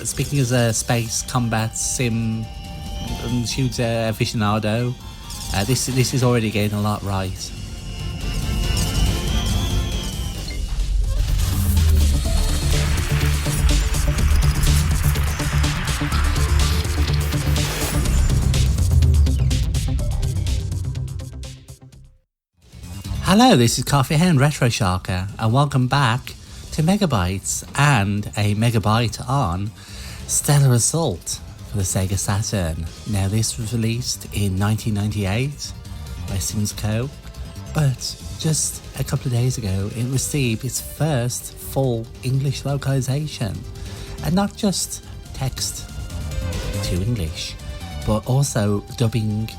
speaking as a space combat sim shooter aficionado, this is already getting a lot right. Hello, this is Coffee Hen Retro Sharka, and welcome back to MEGABytes and a megabyte on Stellar Assault for the Sega Saturn. Now, this was released in 1998 by Simsco, but just a couple of days ago it received its first full English localization, and not just text to English, but also dubbing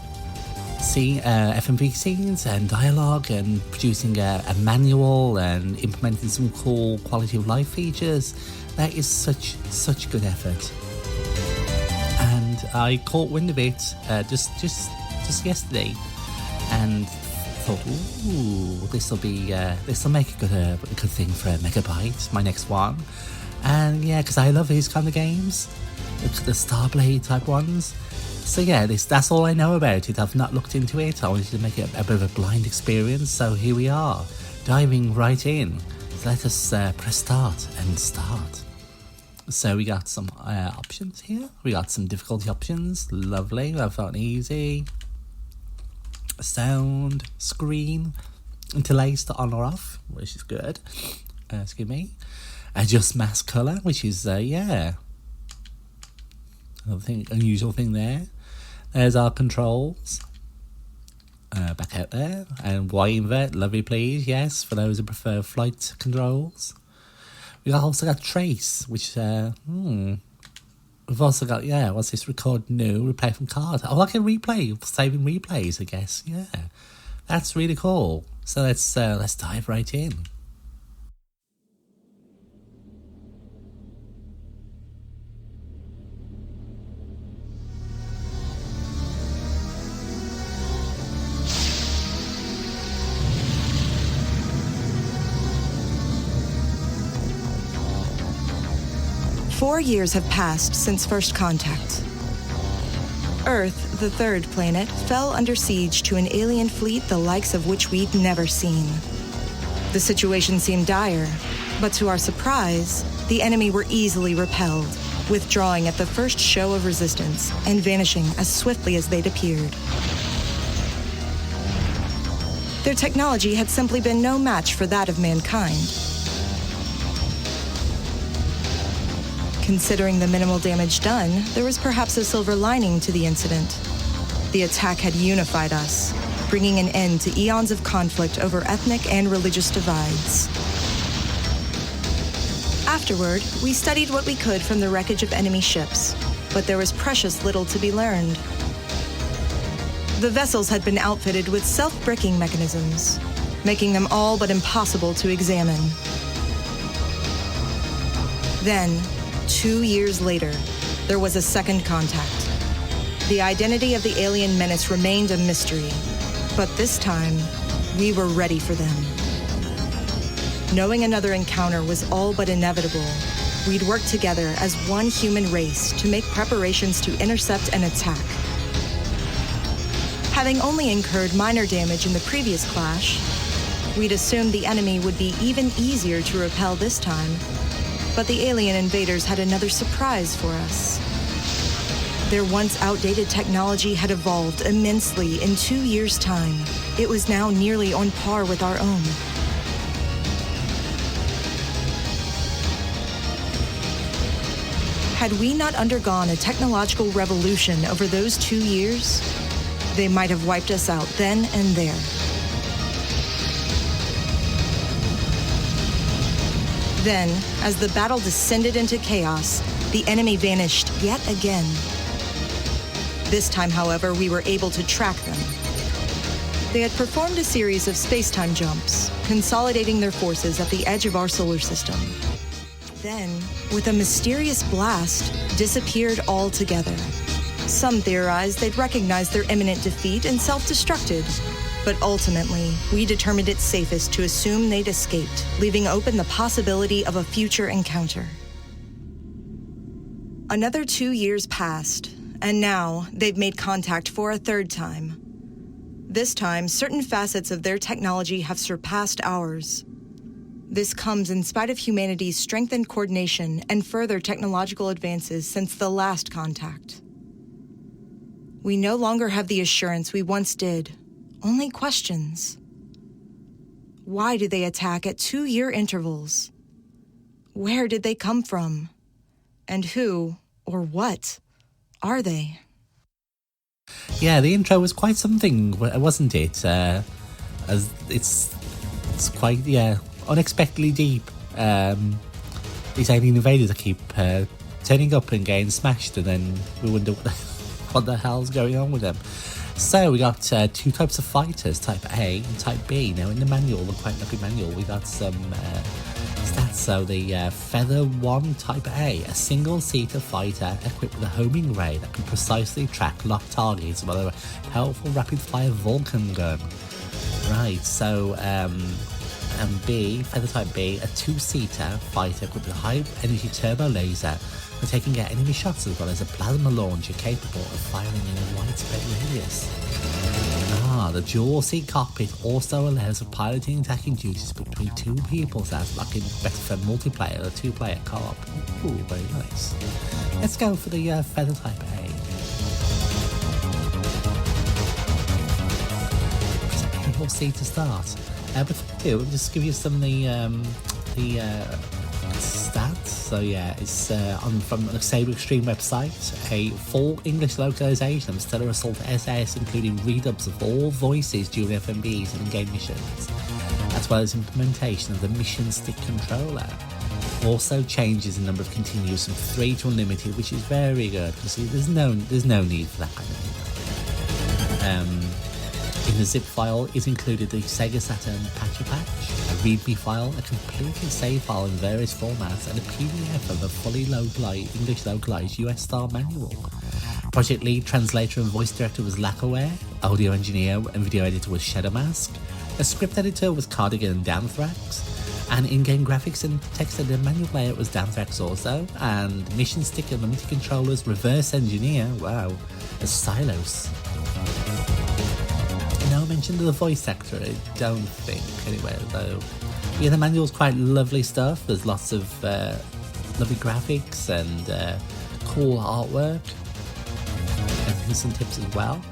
FMV scenes and dialogue, and producing a manual and implementing some cool quality of life features. That is such good effort, and I caught wind of it just yesterday, and thought, ooh, this'll make a good thing for a megabyte, my next one. And yeah, because I love these kind of games, the Starblade type ones. So yeah, that's all I know about it. I've not looked into it. I wanted to make it a bit of a blind experience, so here we are, diving right in. So let us press start and start. So we got some options here. We got some difficulty options. Lovely. I've got easy, sound, screen, interlaced on or off, which is good. Excuse me. Adjust mask color, which is another thing, unusual thing there. There's our controls. Back out there. And Y invert, lovely please, yes, for those who prefer flight controls. We've also got trace, which, we've also got, what's this, record new, replay from card. Oh, like a replay, saving replays, I guess, yeah. That's really cool. So let's dive right in. Four years have passed since first contact. Earth, the third planet, fell under siege to an alien fleet the likes of which we'd never seen. The situation seemed dire, but to our surprise, the enemy were easily repelled, withdrawing at the first show of resistance and vanishing as swiftly as they'd appeared. Their technology had simply been no match for that of mankind. Considering the minimal damage done, there was perhaps a silver lining to the incident. The attack had unified us, bringing an end to eons of conflict over ethnic and religious divides. Afterward, we studied what we could from the wreckage of enemy ships, but there was precious little to be learned. The vessels had been outfitted with self-bricking mechanisms, making them all but impossible to examine. Then, 2 years later, there was a second contact. The identity of the alien menace remained a mystery, but this time, we were ready for them. Knowing another encounter was all but inevitable, we'd work together as one human race to make preparations to intercept and attack. Having only incurred minor damage in the previous clash, we'd assumed the enemy would be even easier to repel this time. But the alien invaders had another surprise for us. Their once outdated technology had evolved immensely in 2 years' time. It was now nearly on par with our own. Had we not undergone a technological revolution over those 2 years, they might have wiped us out then and there. Then, as the battle descended into chaos, the enemy vanished yet again. This time, however, we were able to track them. They had performed a series of space-time jumps, consolidating their forces at the edge of our solar system. Then, with a mysterious blast, disappeared altogether. Some theorized they'd recognized their imminent defeat and self-destructed. But ultimately, we determined it safest to assume they'd escaped, leaving open the possibility of a future encounter. Another 2 years passed, and now they've made contact for a third time. This time, certain facets of their technology have surpassed ours. This comes in spite of humanity's strengthened coordination and further technological advances since the last contact. We no longer have the assurance we once did, only questions. Why do they attack at 2-year intervals? Where did they come from? And who, or what, are they? Yeah, the intro was quite something, wasn't it? As it's quite, unexpectedly deep. These alien invaders that keep turning up and getting smashed, and then we wonder what the hell's going on with them. So we got two types of fighters, Type A and Type B. Now in the manual, the quite lucky manual, we got some stats. So the Feather 1 Type A, a single-seater fighter equipped with a homing ray that can precisely track locked targets with a powerful rapid-fire Vulcan gun. Right, so B, Feather Type B, a 2-seater fighter equipped with a high-energy turbo laser for taking out enemy shots, as well as a plasma launcher capable of firing in a widespread radius. The dual-seat cockpit also allows for piloting and attacking duties between 2 people, so that's like better for multiplayer or 2-player co-op. Ooh, very nice. Let's go for the Feather Type A. Press A or C to start. But we'll just give you some of the stats. So yeah, it's from the Saber Extreme website, a full English localization of Stellar Assault SS, including redubs of all voices during FMBs and in-game missions, as well as implementation of the mission stick controller. Also changes the number of continues from 3 to unlimited, which is very good, because there's no need for that kind of thing. In the zip file is included the Sega Saturn patch, a README file, a completely save file in various formats, and a PDF of a fully English localized US-style manual. Project lead, translator and voice director was Lackaware, audio engineer and video editor was Shadowmask, a script editor was Cardigan and Damthrax, and in-game graphics and text editor manual layout was Damthrax also, and mission stick and limited controllers reverse engineer, as Silos. No mention of the voice actor, I don't think, anyway, though. Yeah, the manual's quite lovely stuff. There's lots of lovely graphics and cool artwork, and some tips as well.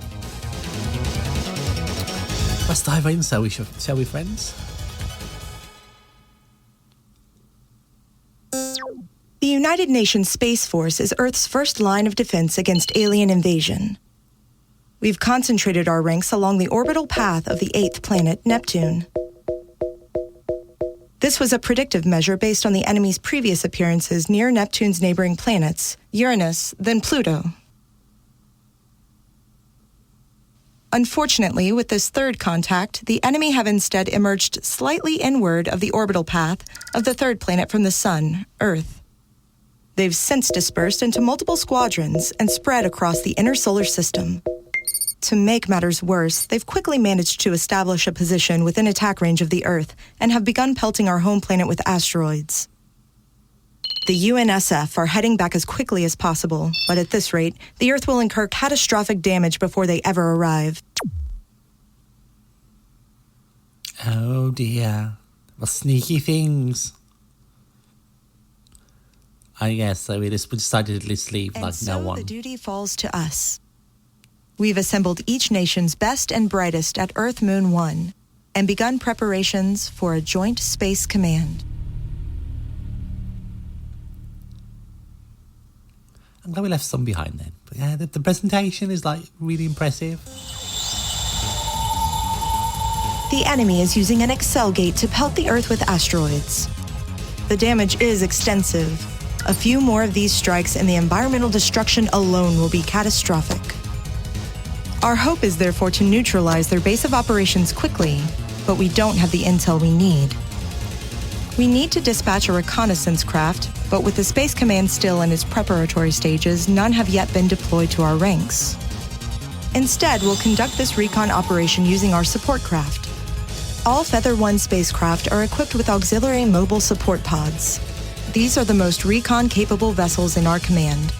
Let's dive in, shall we, friends? The United Nations Space Force is Earth's first line of defense against alien invasion. We've concentrated our ranks along the orbital path of the 8th planet, Neptune. This was a predictive measure based on the enemy's previous appearances near Neptune's neighboring planets, Uranus, then Pluto. Unfortunately, with this third contact, the enemy have instead emerged slightly inward of the orbital path of the 3rd planet from the Sun, Earth. They've since dispersed into multiple squadrons and spread across the inner solar system. To make matters worse, they've quickly managed to establish a position within attack range of the Earth and have begun pelting our home planet with asteroids. The UNSF are heading back as quickly as possible, but at this rate, the Earth will incur catastrophic damage before they ever arrive. Oh dear. Well, sneaky things. I guess so. We decided to just leave like no one. The duty falls to us. We've assembled each nation's best and brightest at Earth Moon 1 and begun preparations for a joint space command. I'm glad we left some behind then. But yeah, the presentation is like really impressive. The enemy is using an Excel gate to pelt the Earth with asteroids. The damage is extensive. A few more of these strikes and the environmental destruction alone will be catastrophic. Our hope is therefore to neutralize their base of operations quickly, but we don't have the intel we need. We need to dispatch a reconnaissance craft, but with the Space Command still in its preparatory stages, none have yet been deployed to our ranks. Instead, we'll conduct this recon operation using our support craft. All Feather 1 spacecraft are equipped with auxiliary mobile support pods. These are the most recon-capable vessels in our command,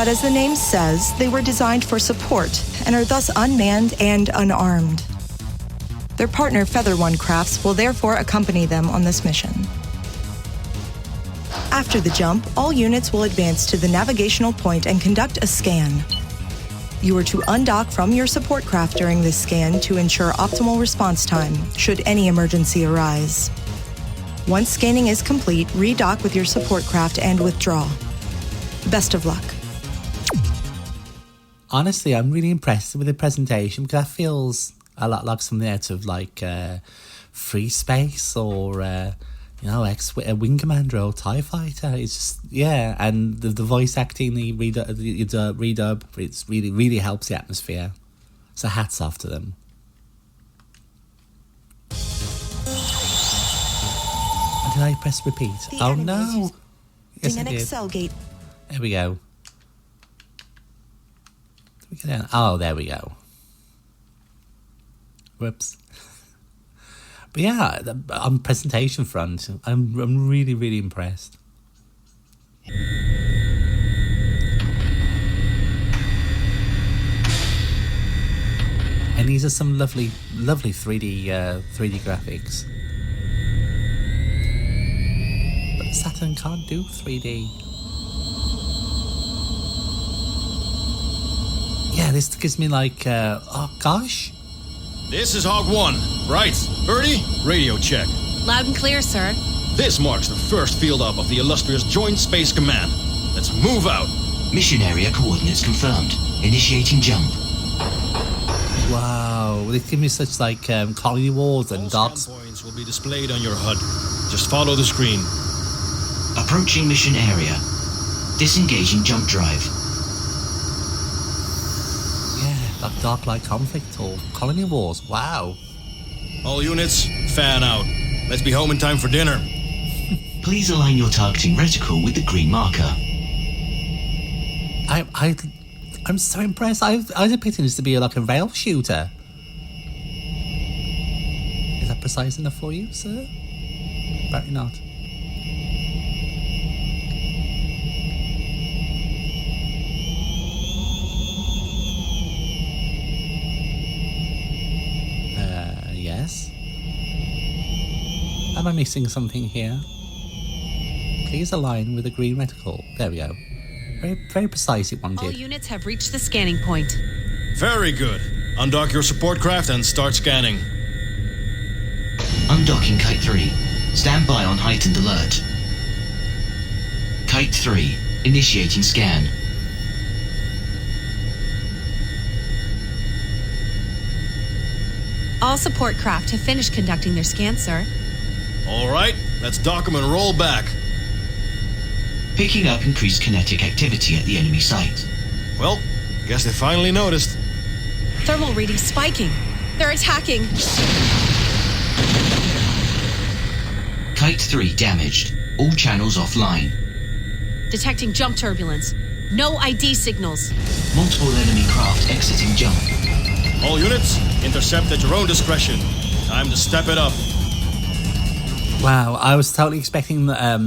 But as the name says, they were designed for support and are thus unmanned and unarmed. Their partner Feather One Crafts will therefore accompany them on this mission. After the jump, all units will advance to the navigational point and conduct a scan. You are to undock from your support craft during this scan to ensure optimal response time, should any emergency arise. Once scanning is complete, redock with your support craft and withdraw. Best of luck. Honestly, I'm really impressed with the presentation because that feels a lot like something out of like Free Space or Wing Commander or TIE Fighter. It's just, yeah, and the voice acting, the redub, it's really helps the atmosphere. So hats off to them. And did I press repeat? Oh no! Yes, I did. Cell gate. There we go. Did we get down? Oh, there we go. Whoops. But yeah, on presentation front, I'm really impressed. And these are some lovely 3D graphics. But the Saturn can't do 3D. Yeah, this gives me like, oh gosh. This is Hog 1. Right. Birdie, radio check. Loud and clear, sir. This marks the first field up of the illustrious Joint Space Command. Let's move out. Mission area coordinates confirmed. Initiating jump. Wow, they give me such like colony wars and dots. All scan points will be displayed on your HUD. Just follow the screen. Approaching mission area. Disengaging jump drive. Like Dark Light Conflict or Colony Wars. Wow. All units, fan out. Let's be home in time for dinner. Please align your targeting reticle with the green marker. I'm so impressed. I was expecting this to be like a rail shooter. Is that precise enough for you, sir? Apparently not. Yes. Am I missing something here? Please align with the green reticle. There we go. Very precise it wanted. All units have reached the scanning point. Very good. Undock your support craft and start scanning. Undocking Kite 3. Stand by on heightened alert. Kite 3. Initiating scan. All support craft have finished conducting their scan, sir. All right, let's dock them and roll back. Picking up increased kinetic activity at the enemy site. Well, guess they finally noticed. Thermal reading spiking. They're attacking. Kite 3 damaged. All channels offline. Detecting jump turbulence. No ID signals. Multiple enemy craft exiting jump. All units, intercept at your own discretion. Time to step it up. Wow, I was totally expecting that,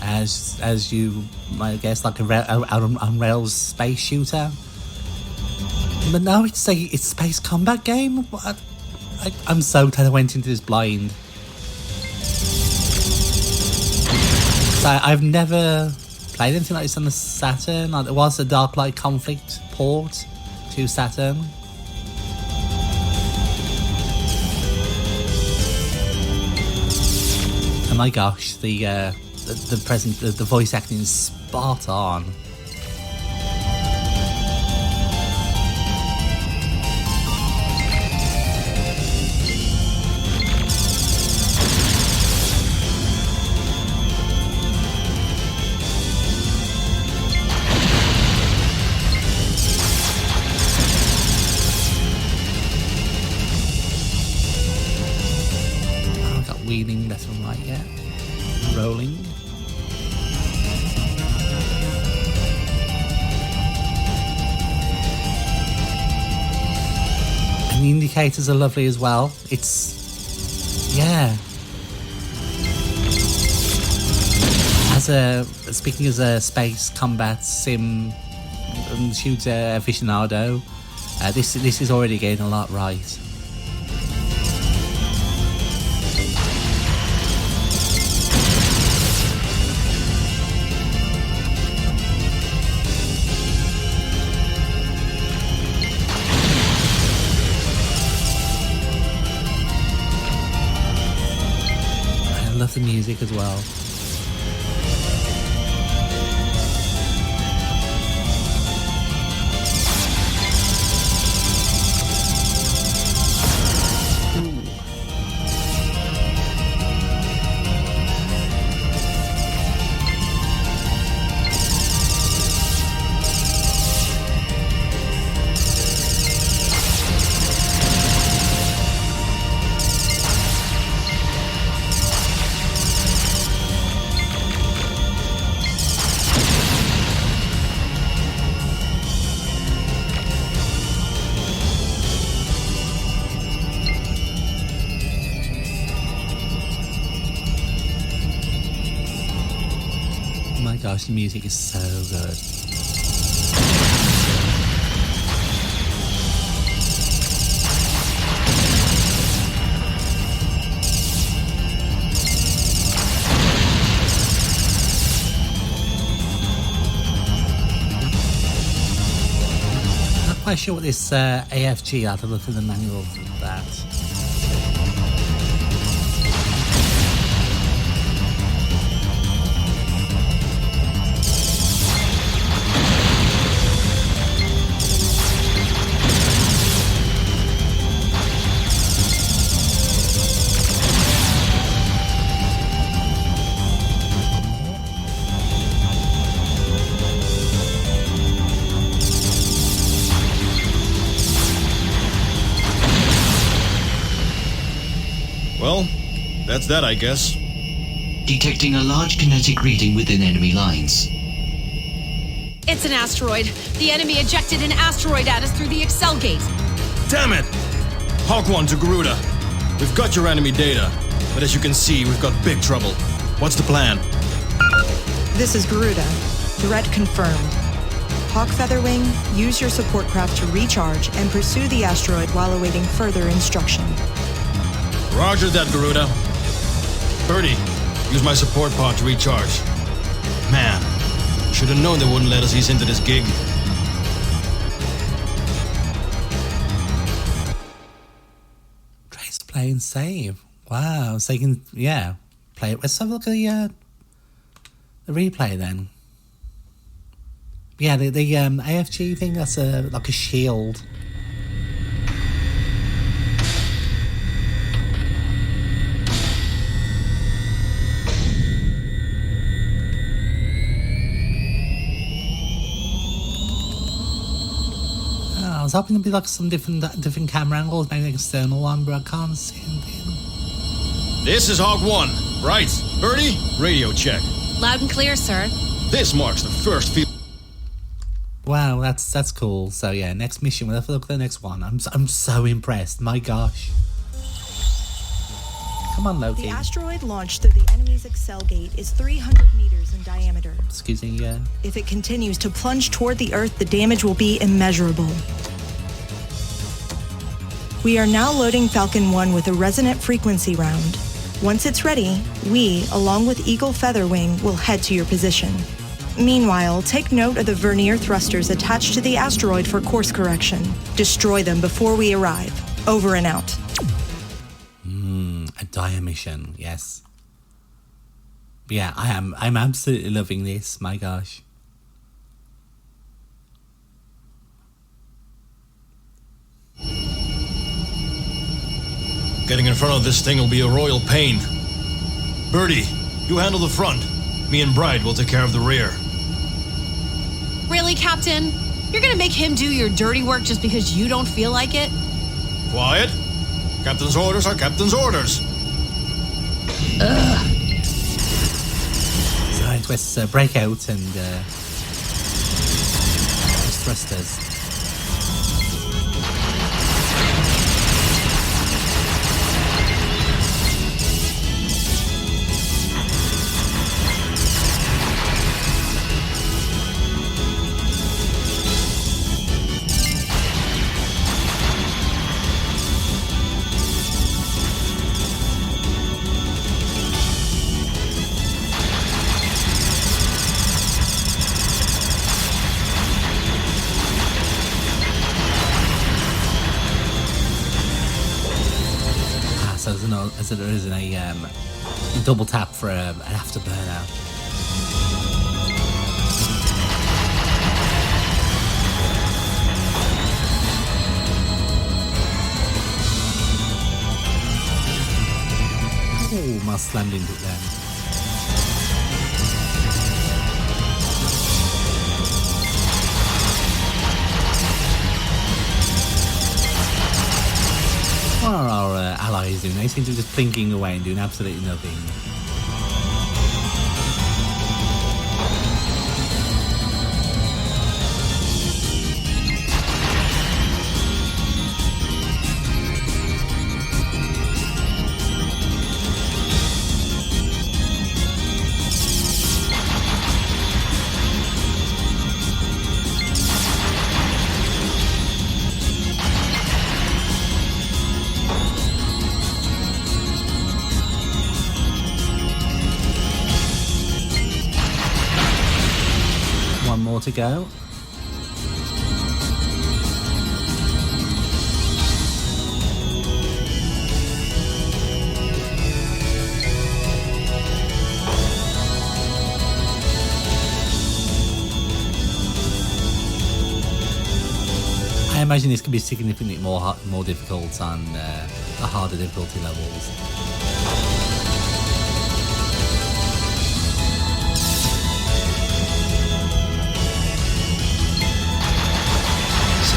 as you might guess, like on rails space shooter. But no, it's space combat game. What? I'm so glad I went into this blind. So I've never played anything like this on the Saturn. It was a Dark Light Conflict port to Saturn. Oh my gosh, the voice acting is spot on. Wheeling left and right, yeah. Rolling. And the indicators are lovely as well. It's, yeah. Speaking as a space combat sim shooter aficionado, this is already getting a lot right. I love the music as well. Gosh, the music is so good. Not quite sure what this AFG, I'll have to look at the manual for that. Well, that's that, I guess. Detecting a large kinetic reading within enemy lines. It's an asteroid. The enemy ejected an asteroid at us through the Excel gate. Damn it! Hawk 1 to Garuda. We've got your enemy data, but as you can see, we've got big trouble. What's the plan? This is Garuda. Threat confirmed. Hawk Featherwing, use your support craft to recharge and pursue the asteroid while awaiting further instruction. Roger that, Garuda. Birdie, use my support pod to recharge. Man, should have known they wouldn't let us ease into this gig. Trace, play, and save. Wow, so you can, yeah, play it. Let's have a look at the replay then. Yeah, the AFG thing, that's like a shield. I was hoping it'd be like some different camera angles, maybe an external one, but I can't see anything. This is Hawk 1. Right. Birdie, radio check. Loud and clear, sir. This marks the first field. Wow, that's cool. So yeah, next mission. We'll have to look at the next one. I'm so impressed. My gosh. Come on, Loki. The asteroid launched through the enemy's Excel gate is 300 meters in diameter. Excuse me, yeah. If it continues to plunge toward the Earth, the damage will be immeasurable. We are now loading Falcon 1 with a resonant frequency round. Once it's ready, we, along with Eagle Featherwing, will head to your position. Meanwhile, take note of the vernier thrusters attached to the asteroid for course correction. Destroy them before we arrive. Over and out. A dire mission, yes. But yeah, I'm absolutely loving this, my gosh. Getting in front of this thing will be a royal pain. Birdie, you handle the front. Me and Bride will take care of the rear. Really, Captain? You're gonna make him do your dirty work just because you don't feel like it? Quiet. Captain's orders are captain's orders. So let's break out and use thrusters. as there isn't a double tap for an afterburner. Oh, my slammed into it then. What are our allies doing? They seem to be just plinking away and doing absolutely nothing. More to go. I imagine this could be significantly more difficult on the harder difficulty levels.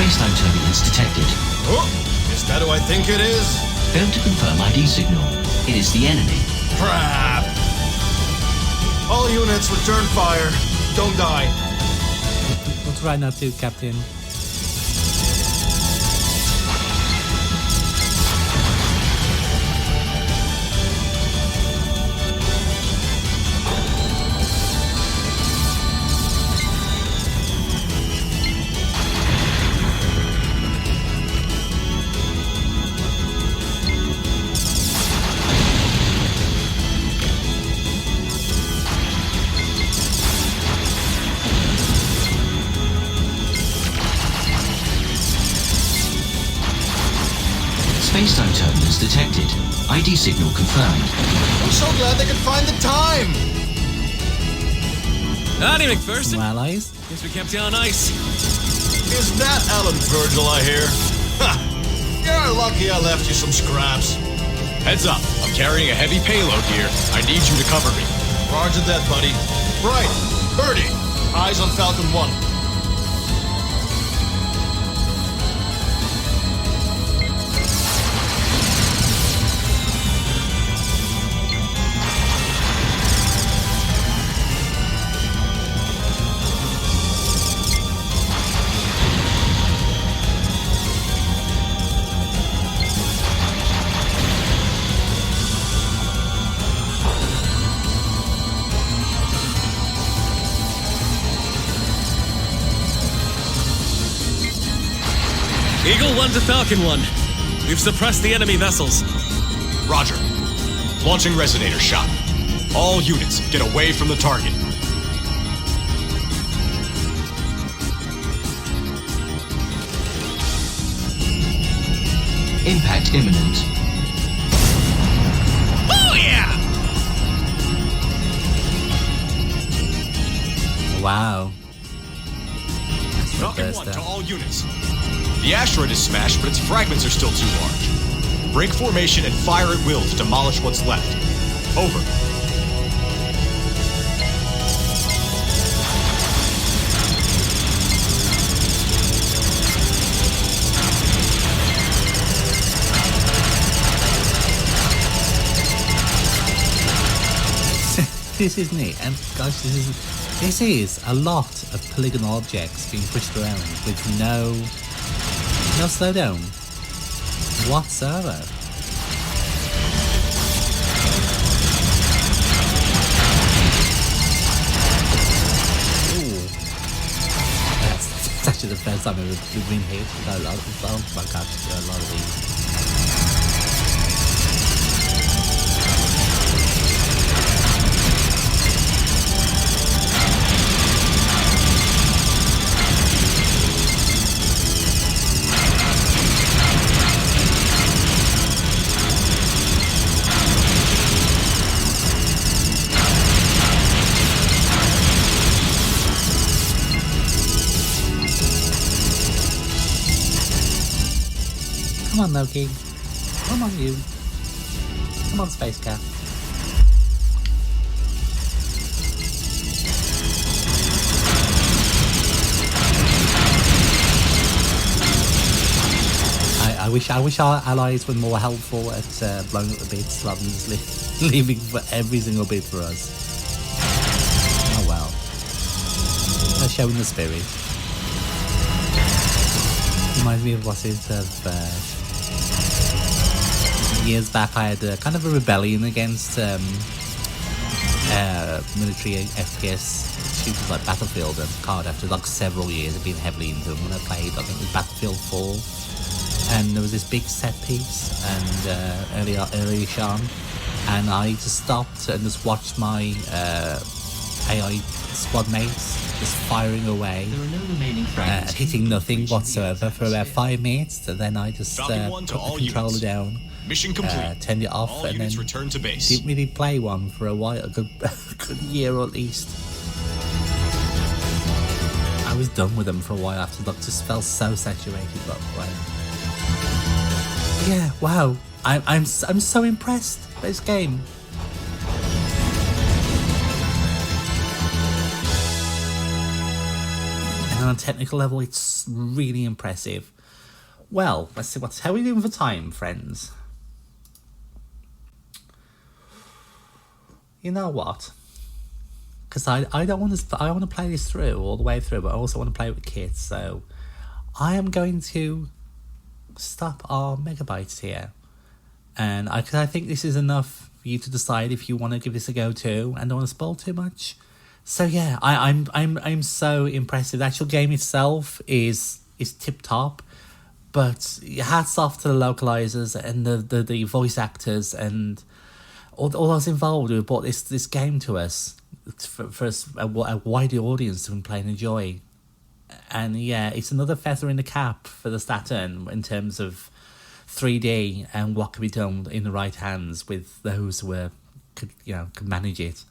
Space-time turbulence detected. Oh, is that who I think it is? Failed to confirm ID signal. It is the enemy. Crap! All units return fire. Don't die. We'll try not to, Captain. Space-time turbulence detected. ID signal confirmed. I'm so glad they could find the time! Howdy, McPherson. Some allies. Guess we kept you on ice. Is that Alan Virgil I hear? Ha! You're lucky I left you some scraps. Heads up, I'm carrying a heavy payload here. I need you to cover me. Roger that, buddy. Right, Birdie. Eyes on Falcon 1. Eagle 1 to Falcon 1. We've suppressed the enemy vessels. Roger. Launching resonator shot. All units, get away from the target. Impact imminent. Oh yeah! Wow. Falcon First 1 down. to all units. The asteroid is smashed, but its fragments are still too large. Break formation and fire at will to demolish what's left. Over. This is neat, and gosh, this is a lot of polygonal objects being pushed around with no slowdown whatsoever. Ooh. That's actually the first time we've been hit with a lot of a lot of these. Come on, Loki. Come on, you. Come on, Space Cat. I wish our allies were more helpful at blowing up the bits rather than just leaving for every single bit for us. Oh well. They're showing the spirit. Reminds me of years back I had kind of a rebellion against military FPS shooters like Battlefield and COD. After like several years of being heavily into them, when I played, I think it was Battlefield 4. And there was this big set piece, and earlier on, and I just stopped and just watched my AI squad mates just firing away, There are no remaining fragments. hitting nothing whatsoever for about 5 minutes, and then I just put Falcon the 1 to all controller units. down, Mission complete. turned it off, All and units then return to base. didn't really play one for a while, a good year or at least. I was done with them for a while after that, just felt so saturated by playing. Yeah, wow. I'm so impressed by this game. And on a technical level, it's really impressive. Well, let's see how are we doing for time, friends? You know what? Because I don't want to. I want to play this through all the way through, but I also want to play it with kids. So I am going to stop our megabytes here, and I think this is enough for you to decide if you want to give this a go too, and don't want to spoil too much. So yeah, I'm so impressed. The actual game itself is tip top, but hats off to the localizers and the voice actors and all those involved who brought this game to us for a wider audience to play and enjoy. And yeah, it's another feather in the cap for the Saturn in terms of 3D and what can be done in the right hands with those who could manage it.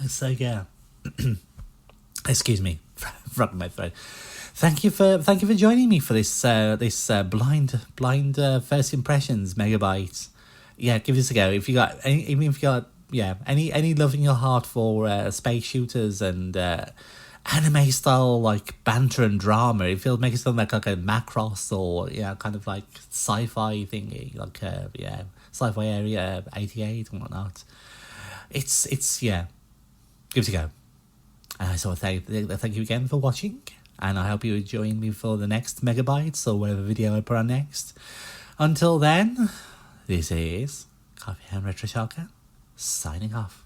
So yeah, excuse me, frog in my throat. Thank you for joining me for this blind first impressions megabytes. Yeah, give this a go if you got any love in your heart for space shooters and anime style like banter and drama. It feels makes it sound like a Macross or kind of like sci-fi thingy, like sci-fi area 88 and whatnot. It's give it a go. So thank you again for watching, and I hope you join me for the next megabytes or whatever video I put on next. Until then, this is Coffee and Retro Sharka signing off.